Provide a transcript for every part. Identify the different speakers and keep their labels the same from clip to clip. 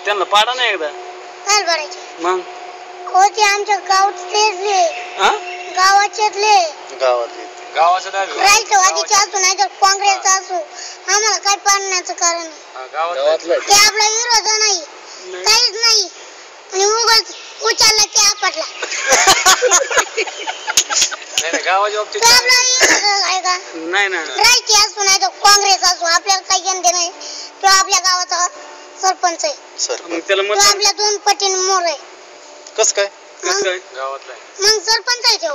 Speaker 1: त्यांना पाडा नाही एकदा
Speaker 2: काय पाडायचे
Speaker 1: मग
Speaker 2: हो ते आमच्या गावातले गावाच्यातले
Speaker 1: गावाचं
Speaker 2: राष्ट्रवादीचे असू नाही तर काँग्रेसचा असू आम्हाला काय पाडण्याचं कारण ते आपला विरोध नाही काहीच नाही आणि उगाच उचलला की आपटला
Speaker 1: गावाच्या बाबतीत
Speaker 2: आपला विरोध आहे का
Speaker 1: नाही ना
Speaker 2: राष्ट्रीय असू नाही तर काँग्रेस असू आपल्याला काही घेणं नाही तो आपल्या गावाचा सरपंच आहे
Speaker 1: मग त्याला
Speaker 2: तो आपल्या 2 पटीने मोर आहे
Speaker 3: कस काय
Speaker 1: गावातला
Speaker 2: मग सरपंच आहे तो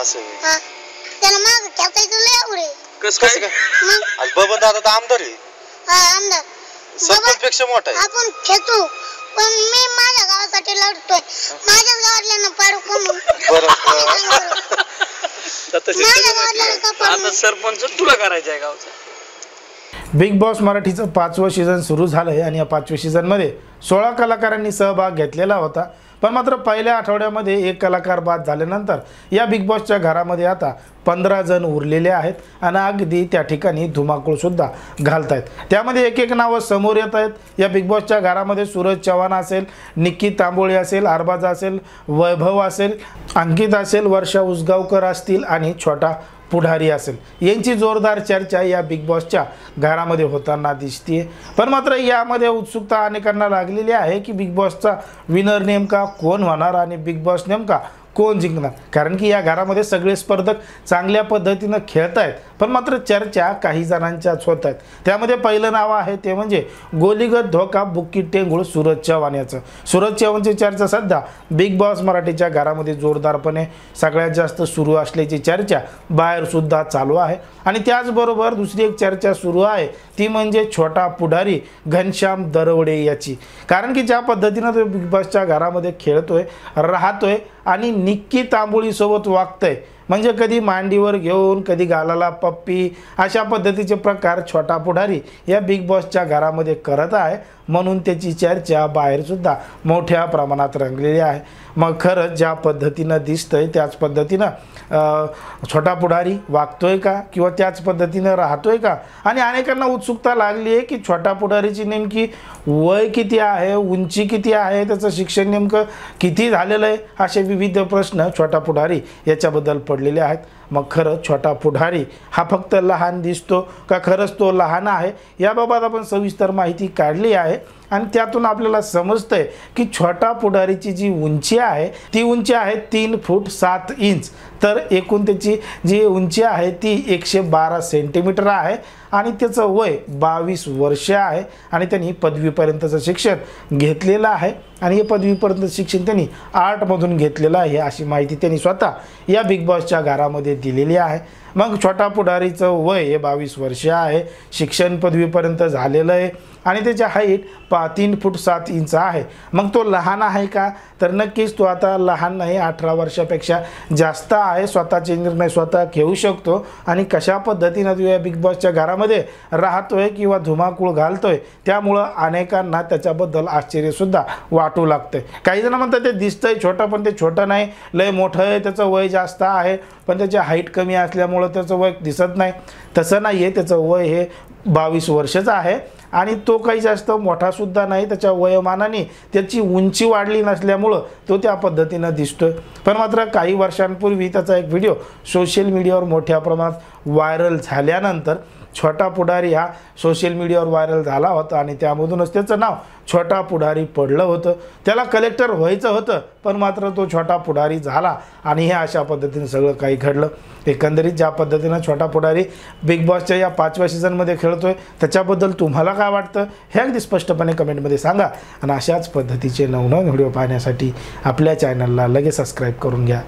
Speaker 3: असं
Speaker 2: हा त्याला माग खेचायचं लय आवड आहे
Speaker 1: कस काय
Speaker 2: मग
Speaker 3: आज बबन दादा तर आमदार आहे
Speaker 2: हा आमदार
Speaker 3: सरपंच पेक्षा मोठा आहे
Speaker 2: आपण खेचू पण मी माझ्या गावासाठी लढतोय माझ्याच गावातल्यांना पाडू कोण माझ्या गावातल्या का
Speaker 1: आता
Speaker 2: पाडू
Speaker 1: सरपंच तुला करायचं आहे गावचा
Speaker 4: बिग बॉस मराठीचं 5वं सीझन सुरू झालं आहे आणि या 5व्या सीझनमध्ये 16 कलाकारांनी सहभाग घेतलेला होता. पण मात्र पहिल्या आठवड्यामध्ये 1 कलाकार बाद झाल्यानंतर या बिग बॉसच्या घरामध्ये आता 15 जण उरलेले आहेत आणि अगदी त्या ठिकाणी धुमाकूळसुद्धा घालत आहेत. त्यामध्ये एक नावं समोर येत आहेत. या बिग बॉसच्या घरामध्ये सूरज चव्हाण असेल, निक्की तांबोळे असेल, अरबाज असेल, वैभव असेल, अंकित असेल, वर्षा उसगावकर असतील आणि छोटा पुढारी असेल. यांची जोरदार चर्चा या बिग बॉसच्या घरामध्ये होताना दिसते. पण मात्र यामध्ये उत्सुकता अनेकांना लागलेली आहे की बिग बॉसचा विनर नेमका कोण होणार आणि बिग बॉस नेमका कोण जिंकणार. कारण की या घरामध्ये सगळे स्पर्धक चांगल्या पद्धतीनं खेळत आहेत. पण मात्र चर्चा काही जणांच्याच होत आहेत. त्यामध्ये पहिलं नाव आहे ते म्हणजे गोलीगत धोका बुक्की टेंगुळ सूरज चव्हाण याचं. सूरज चव्हाणची चर्चा सध्या बिग बॉस मराठीच्या घरामध्ये जोरदारपणे सगळ्यात जास्त सुरू असल्याची चर्चा बाहेरसुद्धा चालू आहे. आणि त्याचबरोबर दुसरी एक चर्चा सुरू आहे ती म्हणजे छोटा पुढारी घनश्याम दरवडे याची. कारण की ज्या पद्धतीनं तो बिग बॉसच्या घरामध्ये खेळतोय, राहतोय आणि निक्की तांबोळीसोबत वागतंय, म्हणजे कधी मांडीवर घेऊन कधी गालाला पप्पी अशा पद्धतीचे प्रकार छोटा पुढारी या बिग बॉसच्या घरामध्ये करत आहे. म्हणून त्याची चर्चा बाहेरसुद्धा मोठ्या प्रमाणात रंगलेली आहे. मग खरंच ज्या पद्धतीनं दिसतंय त्याच पद्धतीनं छोटा पुढारी वागतोय का किंवा त्याच पद्धतीनं राहतोय का. आणि अनेकांना उत्सुकता लागली आहे की छोटा पुढारीची नेमकी वय किती आहे, उंची किती आहे, त्याचं शिक्षण नेमकं किती झालेलं आहे, असे विविध प्रश्न छोटा पुढारी याच्याबद्दल पडलेले आहेत. मग खरंच छोटा पुढारी हा फक्त लहान दिसतो का खरंच तो लहान आहे, याबाबत आपण सविस्तर माहिती काढली आहे. आणि त्यातून आपल्याला समजतंय की छोटा पुढारीची जी उंची आहे ती उंची आहे 3 फूट 7 इंच. तर एकूण त्याची जी उंची आहे ती 112 सेंटीमीटर आहे आणि त्याचं वय 22 वर्ष आहे आणि त्यांनी पदवीपर्यंतचं शिक्षण घेतलेलं आहे. आणि हे पदवीपर्यंत शिक्षण त्यांनी आर्टमधून घेतलेलं आहे अशी माहिती त्यांनी स्वतः या बिग बॉसच्या घरामध्ये दिलेली आहे. मग छोटा पुढारीचं वय हे 22 वर्ष आहे, शिक्षण पदवीपर्यंत झालेलं आहे आणि त्याची हाईट 3 फूट 7 इंच आहे. मग तो लहान आहे का, तर नक्कीच तो आता लहान नाही, 18 वर्षापेक्षा जास्त आहे. स्वतःचे निर्णय स्वतः घेऊ शकतो आणि कशा पद्धतीनं तो या बिग बॉसच्या घरामध्ये राहतोय किंवा धुमाकूळ घालतोय त्यामुळं अनेकांना त्याच्याबद्दल आश्चर्यसुद्धा वाटू लागतंय. काही जण म्हणतात ते दिसतंय छोटं पण ते छोटं नाही, लय मोठं आहे, त्याचं वय जास्त आहे पण त्याची हाईट कमी असल्यामुळं त्याचं वय दिसत नाही. तसं नाही आहे, त्याचं वय हे 22 वर्षाचं आहे आणि तो काही जास्त मोठासुद्धा नाही. त्याच्या वयोमानाने त्याची उंची वाढली नसल्यामुळं तो त्या पद्धतीनं दिसतोय. पण मात्र काही वर्षांपूर्वी त्याचा एक व्हिडिओ सोशल मीडियावर मोठ्या प्रमाणात व्हायरल झाल्यानंतर छोटा पुढारी हा सोशल मीडियावर व्हायरल झाला होता आणि त्यामधूनच त्याचं नाव छोटा पुढारी पडलं होतं. त्याला कलेक्टर व्हायचं होतं पण मात्र तो छोटा पुढारी झाला आणि हे अशा पद्धतीने सगळं काही घडलं. एकंदरीत ज्या पद्धतीनं छोटा पुढारी बिग बॉसच्या या 5व्या सीझनमध्ये खेळतोय त्याच्याबद्दल तुम्हाला काय वाटतं हे अगदी स्पष्टपणे कमेंटमध्ये सांगा. आणि अशाच पद्धतीचे नवनवीन व्हिडिओ पाहण्यासाठी आपल्या चॅनलला लगेच सबस्क्राईब करून घ्या.